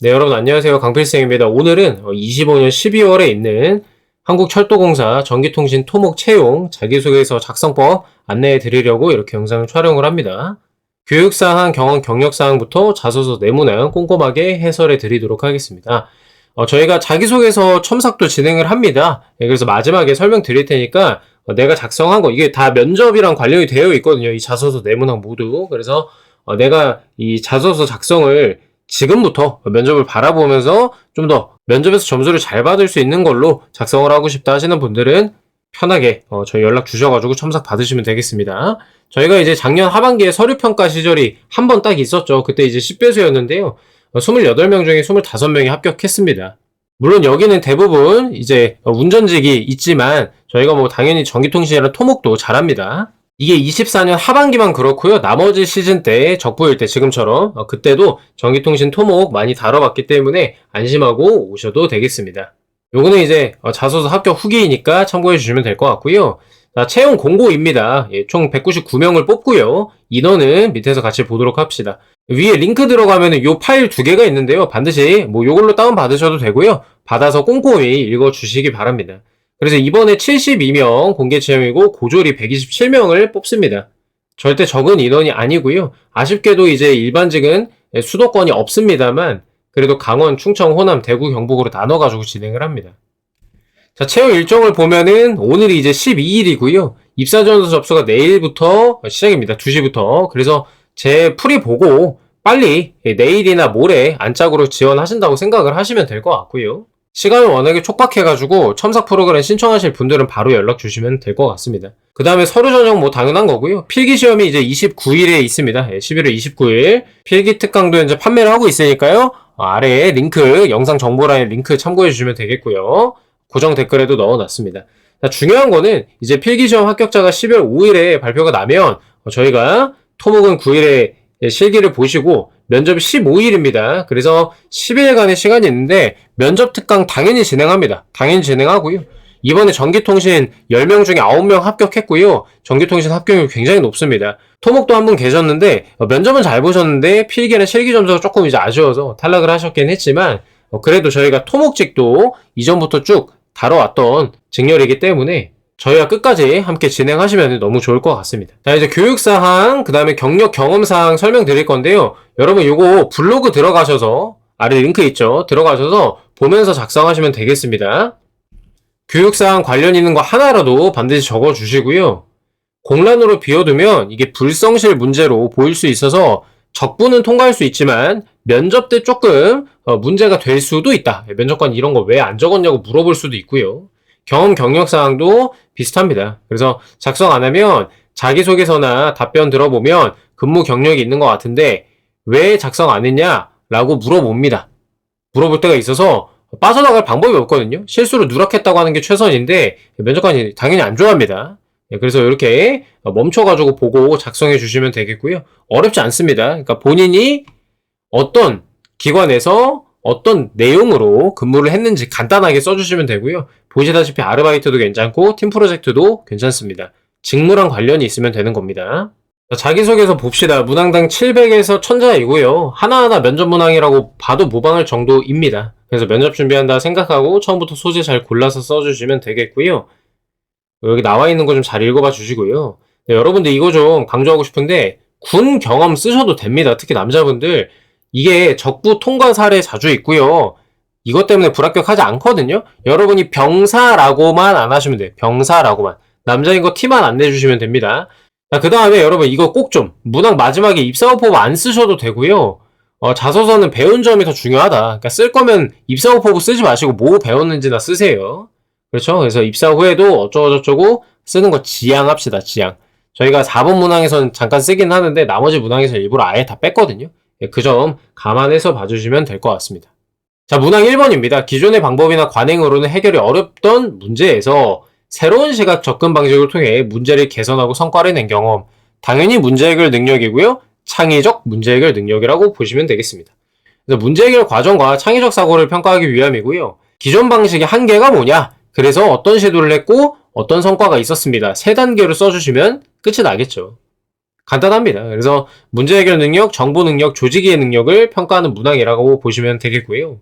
네, 여러분 안녕하세요. 강필생입니다. 오늘은 25년 12월에 있는 한국철도공사 전기통신 토목 채용 자기소개서 작성법 안내해 드리려고 이렇게 영상을 촬영을 합니다. 교육사항, 경험, 경력사항부터 자소서 내문항 꼼꼼하게 해설해 드리도록 하겠습니다. 저희가 자기소개서 첨삭도 진행을 합니다. 그래서 마지막에 설명드릴 테니까 내가 작성한 거 이게 다 면접이랑 관련이 되어 있거든요. 이 자소서 내문항 모두. 그래서 내가 이 자소서 작성을 지금부터 면접을 바라보면서 좀 더 면접에서 점수를 잘 받을 수 있는 걸로 작성을 하고 싶다 하시는 분들은 편하게 저희 연락 주셔가지고 첨삭 받으시면 되겠습니다. 저희가 이제 작년 하반기에 서류평가 시절이 한 번 딱 있었죠. 그때 이제 10배수였는데요. 28명 중에 25명이 합격했습니다. 물론 여기는 대부분 이제 운전직이 있지만 저희가 뭐 당연히 전기통신이랑 토목도 잘합니다. 이게 24년 하반기만 그렇고요. 나머지 시즌 때 적부일 때 지금처럼 그때도 전기통신 토목 많이 다뤄봤기 때문에 안심하고 오셔도 되겠습니다. 요거는 이제 자소서 합격 후기이니까 참고해 주시면 될 것 같고요. 자, 채용 공고입니다. 총 199명을 뽑고요. 인원은 밑에서 같이 보도록 합시다. 위에 링크 들어가면 요 파일 두 개가 있는데요. 반드시 뭐 요걸로 다운 받으셔도 되고요. 받아서 꼼꼼히 읽어 주시기 바랍니다. 그래서 이번에 72명 공개 채용이고 고졸이 127명을 뽑습니다. 절대 적은 인원이 아니고요. 아쉽게도 이제 일반직은 수도권이 없습니다만 그래도 강원, 충청, 호남, 대구, 경북으로 나눠가지고 진행을 합니다. 자, 채용 일정을 보면은 오늘이 이제 12일이고요. 입사전서 접수가 내일부터 시작입니다. 2시부터. 그래서 제 풀이 보고 빨리 내일이나 모레 안짝으로 지원하신다고 생각을 하시면 될 것 같고요. 시간이 워낙에 촉박해가지고 첨삭 프로그램 신청하실 분들은 바로 연락 주시면 될 것 같습니다. 그 다음에 서류 전형 뭐 당연한 거고요. 필기시험이 이제 29일에 있습니다. 11월 29일. 필기 특강도 이제 판매를 하고 있으니까요. 아래에 링크, 영상 정보란에 링크 참고해 주시면 되겠고요. 고정 댓글에도 넣어놨습니다. 자, 중요한 거는 이제 필기시험 합격자가 12월 5일에 발표가 나면 저희가 토목은 9일에 실기를 보시고 면접이 15일입니다. 그래서 10일간의 시간이 있는데 면접 특강 당연히 진행합니다. 당연히 진행하고요. 이번에 전기통신 10명 중에 9명 합격했고요. 전기통신 합격률 굉장히 높습니다. 토목도 한 분 계셨는데 면접은 잘 보셨는데 필기나 실기 점수가 조금 이제 아쉬워서 탈락을 하셨긴 했지만 그래도 저희가 토목직도 이전부터 쭉 다뤄왔던 직렬이기 때문에 저희와 끝까지 함께 진행하시면 너무 좋을 것 같습니다. 자, 이제 교육사항, 그 다음에 경력 경험사항 설명드릴 건데요. 여러분 요거 블로그 들어가셔서 아래 링크 있죠? 들어가셔서 보면서 작성하시면 되겠습니다. 교육사항 관련 있는 거 하나라도 반드시 적어주시고요. 공란으로 비워두면 이게 불성실 문제로 보일 수 있어서 적부는 통과할 수 있지만 면접 때 조금 문제가 될 수도 있다. 면접관 이런 거 왜 안 적었냐고 물어볼 수도 있고요. 경험 경력사항도 비슷합니다. 그래서 작성 안 하면 자기소개서나 답변 들어보면 근무 경력이 있는 것 같은데 왜 작성 안 했냐? 라고 물어봅니다. 물어볼 때가 있어서 빠져나갈 방법이 없거든요. 실수로 누락했다고 하는 게 최선인데 면접관이 당연히 안 좋아합니다. 그래서 이렇게 멈춰가지고 보고 작성해 주시면 되겠고요. 어렵지 않습니다. 그러니까 본인이 어떤 기관에서 어떤 내용으로 근무를 했는지 간단하게 써주시면 되고요. 보시다시피 아르바이트도 괜찮고 팀 프로젝트도 괜찮습니다. 직무랑 관련이 있으면 되는 겁니다. 자기소개서 봅시다. 문항당 700에서 1000자이고요. 하나하나 면접 문항이라고 봐도 무방할 정도입니다. 그래서 면접 준비한다 생각하고 처음부터 소재 잘 골라서 써주시면 되겠고요. 여기 나와 있는 거 좀 잘 읽어봐 주시고요. 네, 여러분들 이거 좀 강조하고 싶은데 군 경험 쓰셔도 됩니다. 특히 남자분들 이게 적부 통과 사례 자주 있고요. 이것 때문에 불합격하지 않거든요. 여러분이 병사라고만 안 하시면 돼요. 병사라고만. 남자인 거 티만 안 내주시면 됩니다. 자, 그 다음에 여러분 이거 꼭 좀 문항 마지막에 입사호법 안 쓰셔도 되고요. 자소서는 배운 점이 더 중요하다. 그러니까 쓸 거면 입사호법 쓰지 마시고 뭐 배웠는지나 쓰세요. 그렇죠? 그래서 입사 후에도 어쩌고저쩌고 쓰는 거 지양합시다. 지양. 저희가 4번 문항에서는 잠깐 쓰긴 하는데 나머지 문항에서 일부러 아예 다 뺐거든요. 그 점 감안해서 봐주시면 될 것 같습니다. 자, 문항 1번입니다. 기존의 방법이나 관행으로는 해결이 어렵던 문제에서 새로운 시각 접근 방식을 통해 문제를 개선하고 성과를 낸 경험. 당연히 문제 해결 능력이고요. 창의적 문제 해결 능력이라고 보시면 되겠습니다. 그래서 문제 해결 과정과 창의적 사고를 평가하기 위함이고요. 기존 방식의 한계가 뭐냐? 그래서 어떤 시도를 했고 어떤 성과가 있었습니다. 세 단계로 써주시면 끝이 나겠죠. 간단합니다. 그래서 문제 해결 능력, 정보 능력, 조직이해 능력을 평가하는 문항이라고 보시면 되겠고요.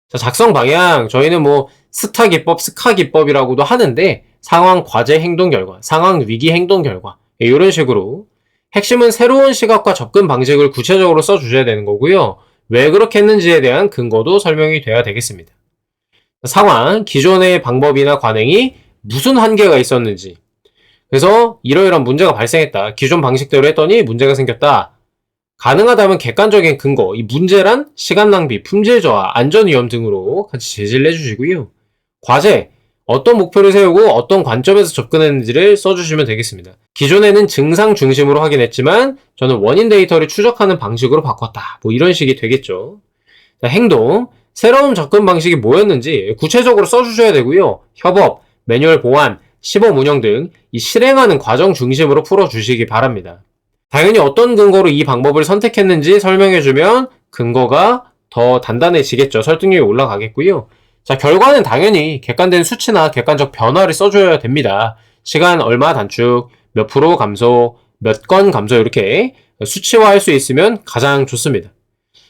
자, 작성 방향. 저희는 뭐 스타 기법, 스카 기법이라고도 하는데 상황, 과제, 행동 결과, 상황, 위기, 행동 결과 이런 식으로 핵심은 새로운 시각과 접근 방식을 구체적으로 써주셔야 되는 거고요. 왜 그렇게 했는지에 대한 근거도 설명이 돼야 되겠습니다. 상황, 기존의 방법이나 관행이 무슨 한계가 있었는지. 그래서 이러이러한 문제가 발생했다. 기존 방식대로 했더니 문제가 생겼다. 가능하다면 객관적인 근거, 이 문제란 시간 낭비, 품질 저하, 안전 위험 등으로 같이 제시를 해주시고요. 과제, 어떤 목표를 세우고 어떤 관점에서 접근했는지를 써주시면 되겠습니다. 기존에는 증상 중심으로 확인했지만 저는 원인 데이터를 추적하는 방식으로 바꿨다. 뭐 이런 식이 되겠죠. 자, 행동, 새로운 접근 방식이 뭐였는지 구체적으로 써주셔야 되고요. 협업, 매뉴얼 보완, 시범 운영 등 이 실행하는 과정 중심으로 풀어주시기 바랍니다. 당연히 어떤 근거로 이 방법을 선택했는지 설명해주면 근거가 더 단단해지겠죠. 설득력이 올라가겠고요. 자, 결과는 당연히 객관된 수치나 객관적 변화를 써줘야 됩니다. 시간 얼마 단축, 몇 프로 감소, 몇 건 감소 이렇게 수치화할 수 있으면 가장 좋습니다.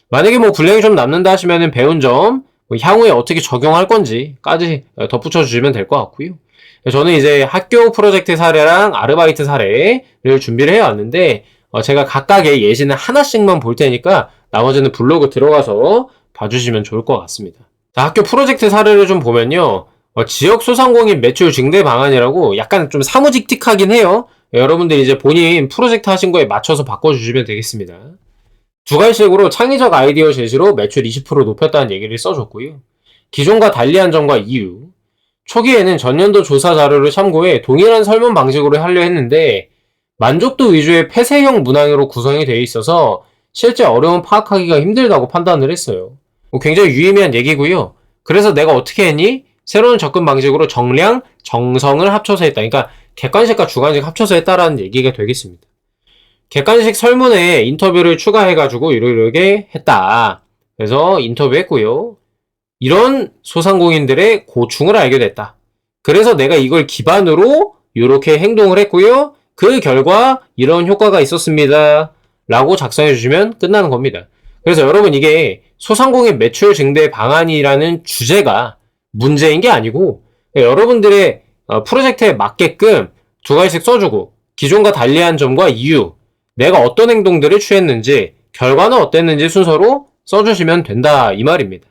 만약에 뭐 분량이 좀 남는다 하시면은 배운 점, 뭐 향후에 어떻게 적용할 건지까지 덧붙여 주시면 될 것 같고요. 저는 이제 학교 프로젝트 사례랑 아르바이트 사례를 준비를 해왔는데 제가 각각의 예시는 하나씩만 볼 테니까 나머지는 블로그 들어가서 봐주시면 좋을 것 같습니다. 자, 학교 프로젝트 사례를 좀 보면요. 지역 소상공인 매출 증대 방안이라고 약간 좀 사무직틱하긴 해요. 여러분들이 이제 본인 프로젝트 하신 거에 맞춰서 바꿔주시면 되겠습니다. 두 가지식으로 창의적 아이디어 제시로 매출 20% 높였다는 얘기를 써줬고요. 기존과 달리한 점과 이유. 초기에는 전년도 조사 자료를 참고해 동일한 설문 방식으로 하려 했는데 만족도 위주의 폐쇄형 문항으로 구성이 되어 있어서 실제 어려움 파악하기가 힘들다고 판단을 했어요. 굉장히 유의미한 얘기고요. 그래서 내가 어떻게 했니? 새로운 접근 방식으로 정량, 정성을 합쳐서 했다. 그러니까 객관식과 주관식 합쳐서 했다라는 얘기가 되겠습니다. 객관식 설문에 인터뷰를 추가해가지고 이렇게 했다. 그래서 인터뷰했고요. 이런 소상공인들의 고충을 알게 됐다. 그래서 내가 이걸 기반으로 이렇게 행동을 했고요. 그 결과 이런 효과가 있었습니다. 라고 작성해 주시면 끝나는 겁니다. 그래서 여러분 이게 소상공인 매출 증대 방안이라는 주제가 문제인 게 아니고 여러분들의 프로젝트에 맞게끔 두 가지씩 써주고 기존과 달리한 점과 이유, 내가 어떤 행동들을 취했는지, 결과는 어땠는지 순서로 써주시면 된다 이 말입니다.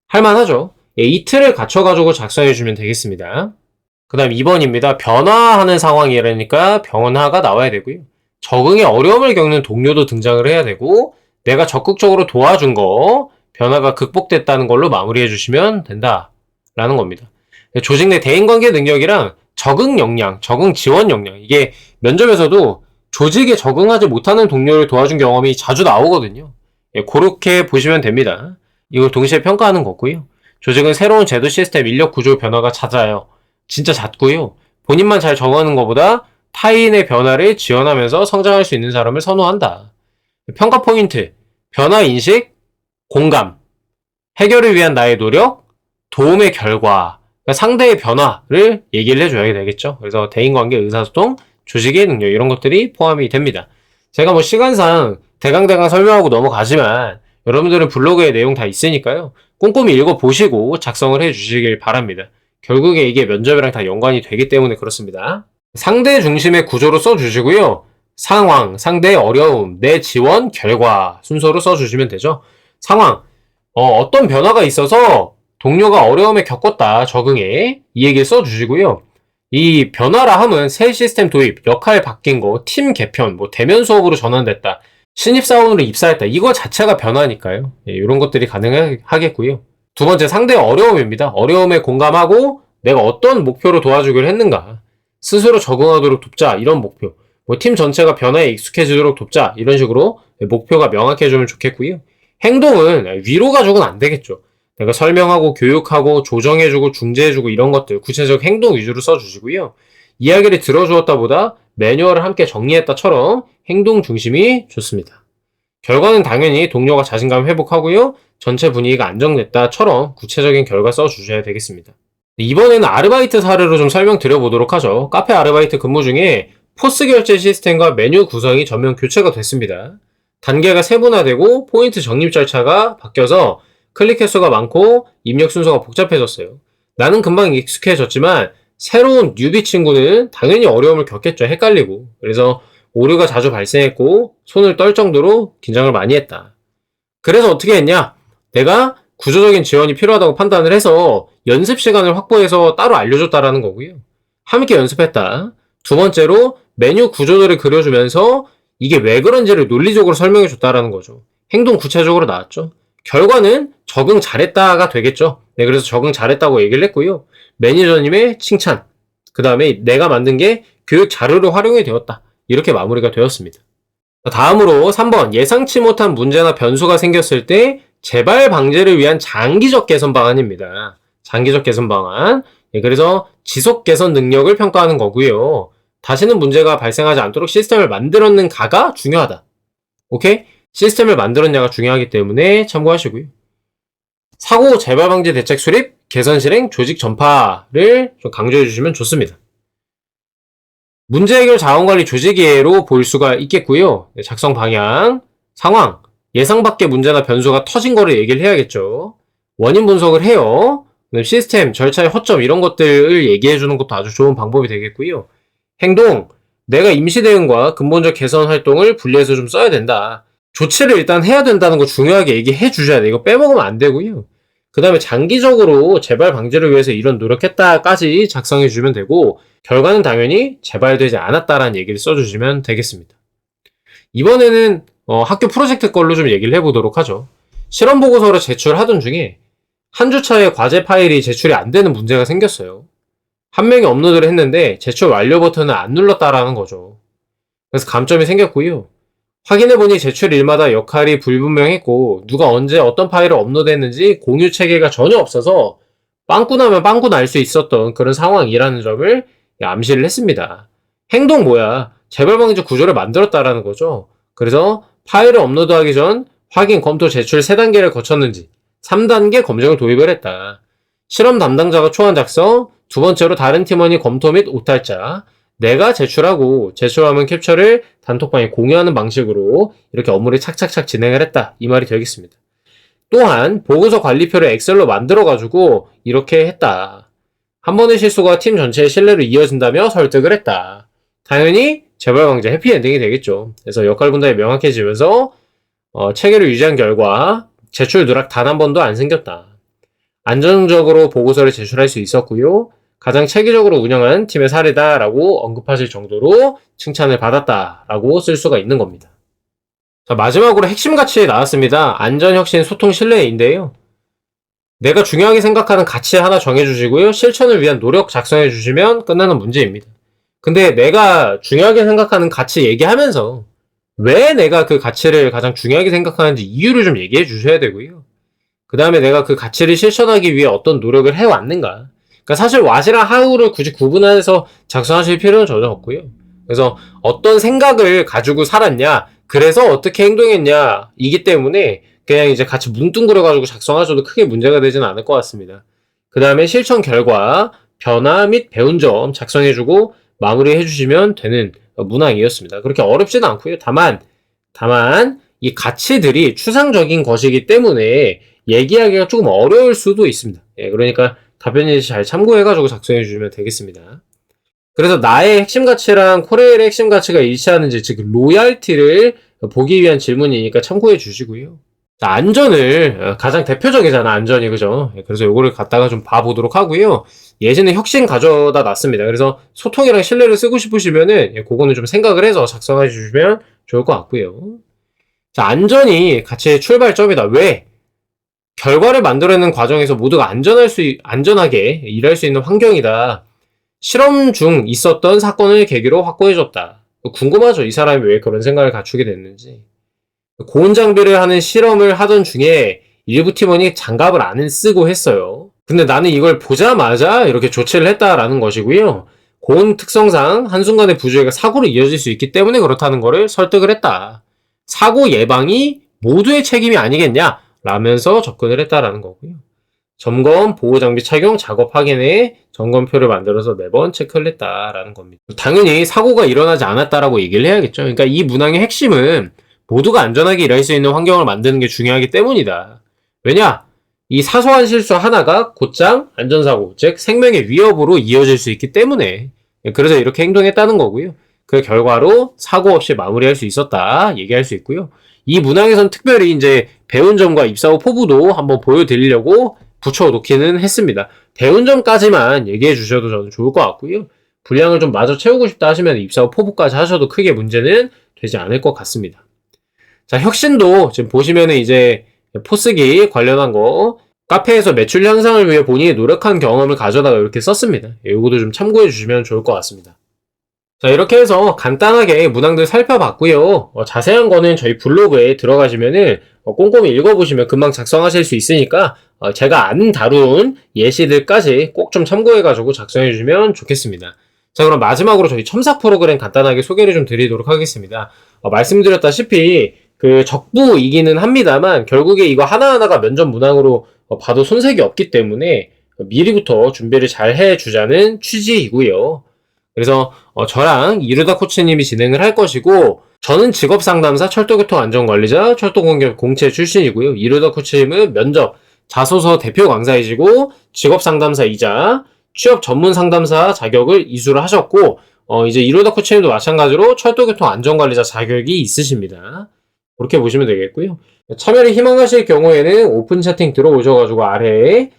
할만하죠? 이 틀을 갖춰가지고 작성해주면 되겠습니다. 그 다음 2번입니다. 변화하는 상황이라니까 변화가 나와야 되고요. 적응에 어려움을 겪는 동료도 등장을 해야 되고 내가 적극적으로 도와준 거 변화가 극복됐다는 걸로 마무리해 주시면 된다라는 겁니다. 조직 내 대인관계 능력이랑 적응 역량, 적응 지원 역량 이게 면접에서도 조직에 적응하지 못하는 동료를 도와준 경험이 자주 나오거든요. 그렇게 보시면 됩니다. 이걸 동시에 평가하는 거고요. 조직은 새로운 제도 시스템, 인력 구조 변화가 잦아요. 진짜 잦고요. 본인만 잘 적응하는 것보다 타인의 변화를 지원하면서 성장할 수 있는 사람을 선호한다. 평가 포인트, 변화 인식, 공감, 해결을 위한 나의 노력, 도움의 결과, 그러니까 상대의 변화를 얘기를 해줘야 되겠죠. 그래서 대인관계, 의사소통, 조직의 능력 이런 것들이 포함이 됩니다. 제가 뭐 시간상 대강대강 설명하고 넘어가지만 여러분들은 블로그에 내용 다 있으니까요. 꼼꼼히 읽어보시고 작성을 해주시길 바랍니다. 결국에 이게 면접이랑 다 연관이 되기 때문에 그렇습니다. 상대 중심의 구조로 써주시고요. 상황, 상대의 어려움, 내 지원, 결과 순서로 써주시면 되죠. 상황, 어떤 변화가 있어서 동료가 어려움에 겪었다, 적응에 이 얘기를 써주시고요. 이 변화라 함은 새 시스템 도입, 역할 바뀐 거, 팀 개편, 뭐 대면 수업으로 전환됐다, 신입사원으로 입사했다. 이거 자체가 변화니까요. 이런 것들이 가능하겠고요. 두 번째, 상대의 어려움입니다. 어려움에 공감하고 내가 어떤 목표로 도와주기로 했는가. 스스로 적응하도록 돕자. 이런 목표. 뭐 팀 전체가 변화에 익숙해지도록 돕자. 이런 식으로 목표가 명확해지면 좋겠고요. 행동은 위로 가지고는 안 되겠죠. 내가 설명하고 교육하고 조정해주고 중재해주고 이런 것들 구체적 행동 위주로 써주시고요. 이야기를 들어주었다 보다 매뉴얼을 함께 정리했다처럼 행동 중심이 좋습니다. 결과는 당연히 동료가 자신감 회복하고요. 전체 분위기가 안정됐다처럼 구체적인 결과 써주셔야 되겠습니다. 이번에는 아르바이트 사례로 좀 설명드려보도록 하죠. 카페 아르바이트 근무 중에 포스 결제 시스템과 메뉴 구성이 전면 교체가 됐습니다. 단계가 세분화되고 포인트 적립 절차가 바뀌어서 클릭 횟수가 많고 입력 순서가 복잡해졌어요. 나는 금방 익숙해졌지만 새로운 뉴비 친구는 당연히 어려움을 겪겠죠. 헷갈리고. 그래서 오류가 자주 발생했고 손을 떨 정도로 긴장을 많이 했다. 그래서 어떻게 했냐? 내가 구조적인 지원이 필요하다고 판단을 해서 연습 시간을 확보해서 따로 알려줬다라는 거고요. 함께 연습했다. 두 번째로 메뉴 구조도를 그려주면서 이게 왜 그런지를 논리적으로 설명해 줬다라는 거죠. 행동 구체적으로 나왔죠. 결과는 적응 잘했다가 되겠죠. 네, 그래서 적응 잘했다고 얘기를 했고요. 매니저님의 칭찬, 그 다음에 내가 만든 게 교육 자료로 활용이 되었다. 이렇게 마무리가 되었습니다. 다음으로 3번 예상치 못한 문제나 변수가 생겼을 때 재발 방지를 위한 장기적 개선 방안입니다. 장기적 개선 방안. 예, 그래서 지속 개선 능력을 평가하는 거고요. 다시는 문제가 발생하지 않도록 시스템을 만들었는가가 중요하다. 오케이? 시스템을 만들었냐가 중요하기 때문에 참고하시고요. 사고 재발 방지 대책 수립, 개선 실행, 조직 전파를 좀 강조해 주시면 좋습니다. 문제 해결 자원관리 조직이해로 볼 수가 있겠고요. 작성 방향, 상황, 예상 밖의 문제나 변수가 터진 거를 얘기를 해야겠죠. 원인 분석을 해요. 시스템, 절차의 허점 이런 것들을 얘기해 주는 것도 아주 좋은 방법이 되겠고요. 행동, 내가 임시 대응과 근본적 개선 활동을 분리해서 좀 써야 된다. 조치를 일단 해야 된다는 거 중요하게 얘기해 주셔야 돼. 이거 빼먹으면 안 되고요. 그 다음에 장기적으로 재발 방지를 위해서 이런 노력했다까지 작성해 주면 되고 결과는 당연히 재발되지 않았다라는 얘기를 써주시면 되겠습니다. 이번에는 학교 프로젝트 걸로 좀 얘기를 해보도록 하죠. 실험 보고서를 제출하던 중에 한 주차에 과제 파일이 제출이 안 되는 문제가 생겼어요. 한 명이 업로드를 했는데 제출 완료 버튼을 안 눌렀다라는 거죠. 그래서 감점이 생겼고요. 확인해보니 제출 일마다 역할이 불분명했고 누가 언제 어떤 파일을 업로드했는지 공유 체계가 전혀 없어서 빵꾸 나면 빵꾸 날 수 있었던 그런 상황이라는 점을 암시를 했습니다. 행동 뭐야? 재발 방지 구조를 만들었다라는 거죠. 그래서 파일을 업로드하기 전 확인, 검토, 제출 3단계를 거쳤는지 3단계 검증을 도입을 했다. 실험 담당자가 초안 작성, 두 번째로 다른 팀원이 검토 및 오탈자, 내가 제출하고 제출하면 캡처를 단톡방에 공유하는 방식으로 이렇게 업무를 착착착 진행을 했다. 이 말이 되겠습니다. 또한 보고서 관리표를 엑셀로 만들어가지고 이렇게 했다. 한 번의 실수가 팀 전체의 신뢰로 이어진다며 설득을 했다. 당연히 재발 방지 해피엔딩이 되겠죠. 그래서 역할 분담이 명확해지면서 체계를 유지한 결과 제출 누락 단 한 번도 안 생겼다. 안정적으로 보고서를 제출할 수 있었고요. 가장 체계적으로 운영한 팀의 사례다라고 언급하실 정도로 칭찬을 받았다라고 쓸 수가 있는 겁니다. 자, 마지막으로 핵심 가치 나왔습니다. 안전, 혁신, 소통, 신뢰인데요. 내가 중요하게 생각하는 가치 하나 정해주시고요. 실천을 위한 노력 작성해주시면 끝나는 문제입니다. 근데 내가 중요하게 생각하는 가치 얘기하면서 왜 내가 그 가치를 가장 중요하게 생각하는지 이유를 좀 얘기해 주셔야 되고요. 그 다음에 내가 그 가치를 실천하기 위해 어떤 노력을 해왔는가. 그러니까 사실 what이랑 how를 굳이 구분해서 작성하실 필요는 전혀 없고요. 그래서 어떤 생각을 가지고 살았냐, 그래서 어떻게 행동했냐, 이기 때문에 그냥 이제 같이 뭉뚱그려가지고 작성하셔도 크게 문제가 되지는 않을 것 같습니다. 그 다음에 실천 결과, 변화 및 배운 점 작성해주고 마무리해주시면 되는 문항이었습니다. 그렇게 어렵지는 않고요. 다만 이 가치들이 추상적인 것이기 때문에 얘기하기가 조금 어려울 수도 있습니다. 예, 그러니까 답변지 잘 참고해가지고 작성해주시면 되겠습니다. 그래서 나의 핵심 가치랑 코레일의 핵심 가치가 일치하는지, 즉 로얄티를 보기 위한 질문이니까 참고해 주시고요. 자, 안전을 가장 대표적이잖아, 안전이. 그죠? 그래서 요거를 갖다가 좀 봐보도록 하고요. 예전에 혁신 가져다 놨습니다. 그래서 소통이랑 신뢰를 쓰고 싶으시면은 그거는 좀 생각을 해서 작성해 주시면 좋을 것 같고요. 자, 안전이 가치의 출발점이다. 왜? 결과를 만들어내는 과정에서 모두가 안전하게 일할 수 있는 환경이다. 실험 중 있었던 사건을 계기로 확고해졌다. 궁금하죠? 이 사람이 왜 그런 생각을 갖추게 됐는지. 고온 장비를 하는 실험을 하던 중에 일부 팀원이 장갑을 안 쓰고 했어요. 근데 나는 이걸 보자마자 이렇게 조치를 했다라는 것이고요. 고온 특성상 한순간의 부주의가 사고로 이어질 수 있기 때문에 그렇다는 거를 설득을 했다. 사고 예방이 모두의 책임이 아니겠냐? 라면서 접근을 했다라는 거고요. 점검, 보호장비 착용, 작업 확인에 점검표를 만들어서 매번 체크를 했다라는 겁니다. 당연히 사고가 일어나지 않았다라고 얘기를 해야겠죠. 그러니까 이 문항의 핵심은 모두가 안전하게 일할 수 있는 환경을 만드는 게 중요하기 때문이다. 왜냐? 이 사소한 실수 하나가 곧장 안전사고, 즉 생명의 위협으로 이어질 수 있기 때문에 그래서 이렇게 행동했다는 거고요. 그 결과로 사고 없이 마무리할 수 있었다 얘기할 수 있고요. 이 문항에선 특별히 이제 배운 점과 입사 후 포부도 한번 보여드리려고 붙여놓기는 했습니다. 배운 점까지만 얘기해 주셔도 저는 좋을 것 같고요. 분량을 좀 마저 채우고 싶다 하시면 입사 후 포부까지 하셔도 크게 문제는 되지 않을 것 같습니다. 자, 혁신도 지금 보시면은 이제 포스기 관련한 거 카페에서 매출 향상을 위해 본인이 노력한 경험을 가져다가 이렇게 썼습니다. 이것도 좀 참고해 주시면 좋을 것 같습니다. 자, 이렇게 해서 간단하게 문항들 살펴봤고요. 자세한 거는 저희 블로그에 들어가시면은 꼼꼼히 읽어보시면 금방 작성하실 수 있으니까 제가 안 다룬 예시들까지 꼭 좀 참고해가지고 작성해주시면 좋겠습니다. 자, 그럼 마지막으로 저희 첨삭 프로그램 간단하게 소개를 좀 드리도록 하겠습니다. 말씀드렸다시피 그 적부이기는 합니다만 결국에 이거 하나하나가 면접 문항으로 봐도 손색이 없기 때문에 미리부터 준비를 잘 해주자는 취지이고요. 그래서 저랑 이루다 코치님이 진행을 할 것이고 저는 직업상담사 철도교통안전관리자 철도공체 출신이고요. 이루다 코치님은 면접 자소서 대표 강사이시고 직업상담사이자 취업 전문 상담사 자격을 이수를 하셨고 이제 이루다 코치님도 마찬가지로 철도교통안전관리자 자격이 있으십니다. 그렇게 보시면 되겠고요. 참여를 희망하실 경우에는 오픈 채팅 들어오셔가지고 아래에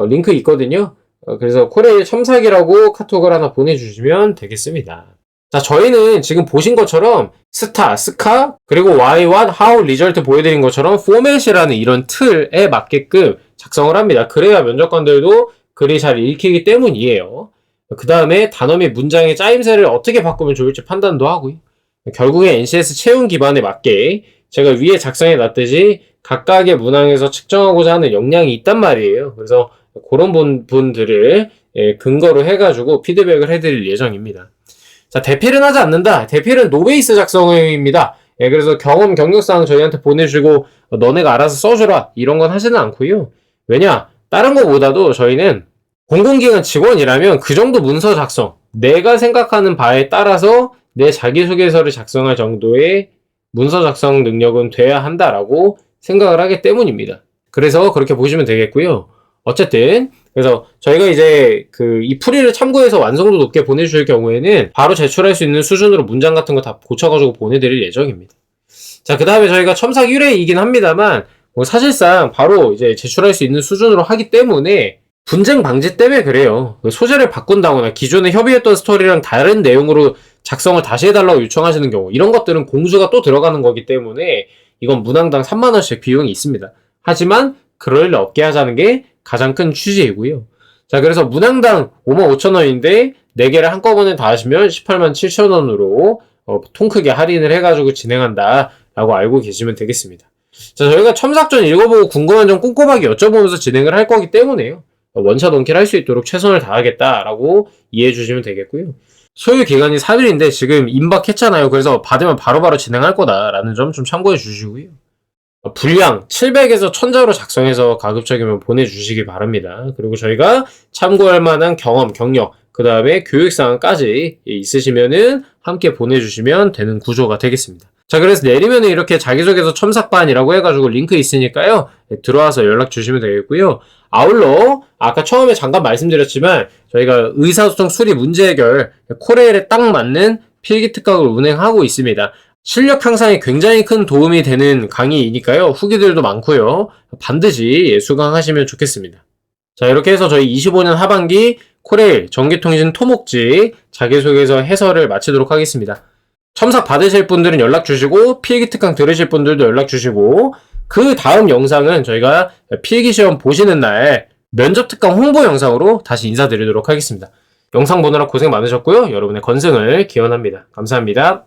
링크 있거든요. 그래서 코레일 첨삭이라고 카톡을 하나 보내주시면 되겠습니다. 자, 저희는 지금 보신 것처럼 스타, 스카, 그리고 why, what, how, 리절트 보여드린 것처럼 포맷이라는 이런 틀에 맞게끔 작성을 합니다. 그래야 면접관들도 글이 잘 읽히기 때문이에요. 그 다음에 단어 및 문장의 짜임새를 어떻게 바꾸면 좋을지 판단도 하고요. 결국에 NCS 채용 기반에 맞게 제가 위에 작성해 놨듯이 각각의 문항에서 측정하고자 하는 역량이 있단 말이에요. 그래서 그런 분들을 근거로 해가지고 피드백을 해드릴 예정입니다. 자, 대필은 하지 않는다. 대필은 노베이스 작성입니다. 그래서 경험, 경력상 저희한테 보내주고 너네가 알아서 써주라 이런 건 하지는 않고요. 왜냐? 다른 것보다도 저희는 공공기관 직원이라면 그 정도 문서 작성, 내가 생각하는 바에 따라서 내 자기소개서를 작성할 정도의 문서 작성 능력은 돼야 한다라고 생각을 하기 때문입니다. 그래서 그렇게 보시면 되겠고요. 어쨌든 그래서 저희가 이제 이 풀이를 참고해서 완성도 높게 보내주실 경우에는 바로 제출할 수 있는 수준으로 문장 같은 거 다 고쳐가지고 보내드릴 예정입니다. 자, 그 다음에 저희가 첨삭 1회이긴 합니다만 사실상 바로 이제 제출할 수 있는 수준으로 하기 때문에 분쟁 방지 때문에 그래요. 소재를 바꾼다거나 기존에 협의했던 스토리랑 다른 내용으로 작성을 다시 해달라고 요청하시는 경우 이런 것들은 공수가 또 들어가는 거기 때문에 이건 문항당 3만원씩 비용이 있습니다. 하지만 그럴 일 없게 하자는 게 가장 큰 취지이고요. 자, 그래서 문항당 55,000원인데 4개를 한꺼번에 다 하시면 187,000원으로 통 크게 할인을 해가지고 진행한다 라고 알고 계시면 되겠습니다. 자, 저희가 첨삭전 읽어보고 궁금한 점 꼼꼼하게 여쭤보면서 진행을 할 거기 때문에요. 원샷 원킬 할 수 있도록 최선을 다하겠다라고 이해해 주시면 되겠고요. 소요 기간이 4일인데 지금 임박했잖아요. 그래서 받으면 바로바로 진행할 거다라는 점 좀 참고해 주시고요. 분량 700에서 1000자로 작성해서 가급적이면 보내주시기 바랍니다. 그리고 저희가 참고할 만한 경험, 경력, 그 다음에 교육사항까지 있으시면은 함께 보내주시면 되는 구조가 되겠습니다. 자, 그래서 내리면은 이렇게 자기소개서 첨삭반이라고 해가지고 링크 있으니까요. 들어와서 연락 주시면 되겠고요. 아울러 아까 처음에 잠깐 말씀드렸지만 저희가 의사소통 수리 문제 해결 코레일에 딱 맞는 필기 특강을 운행하고 있습니다. 실력 향상에 굉장히 큰 도움이 되는 강의이니까요. 후기들도 많고요. 반드시 수강하시면 좋겠습니다. 자, 이렇게 해서 저희 25년 하반기 코레일 전기통신 토목직 자기소개서 해설을 마치도록 하겠습니다. 첨삭 받으실 분들은 연락 주시고 필기특강 들으실 분들도 연락 주시고 그 다음 영상은 저희가 필기시험 보시는 날 면접특강 홍보 영상으로 다시 인사드리도록 하겠습니다. 영상 보느라 고생 많으셨고요. 여러분의 건승을 기원합니다. 감사합니다.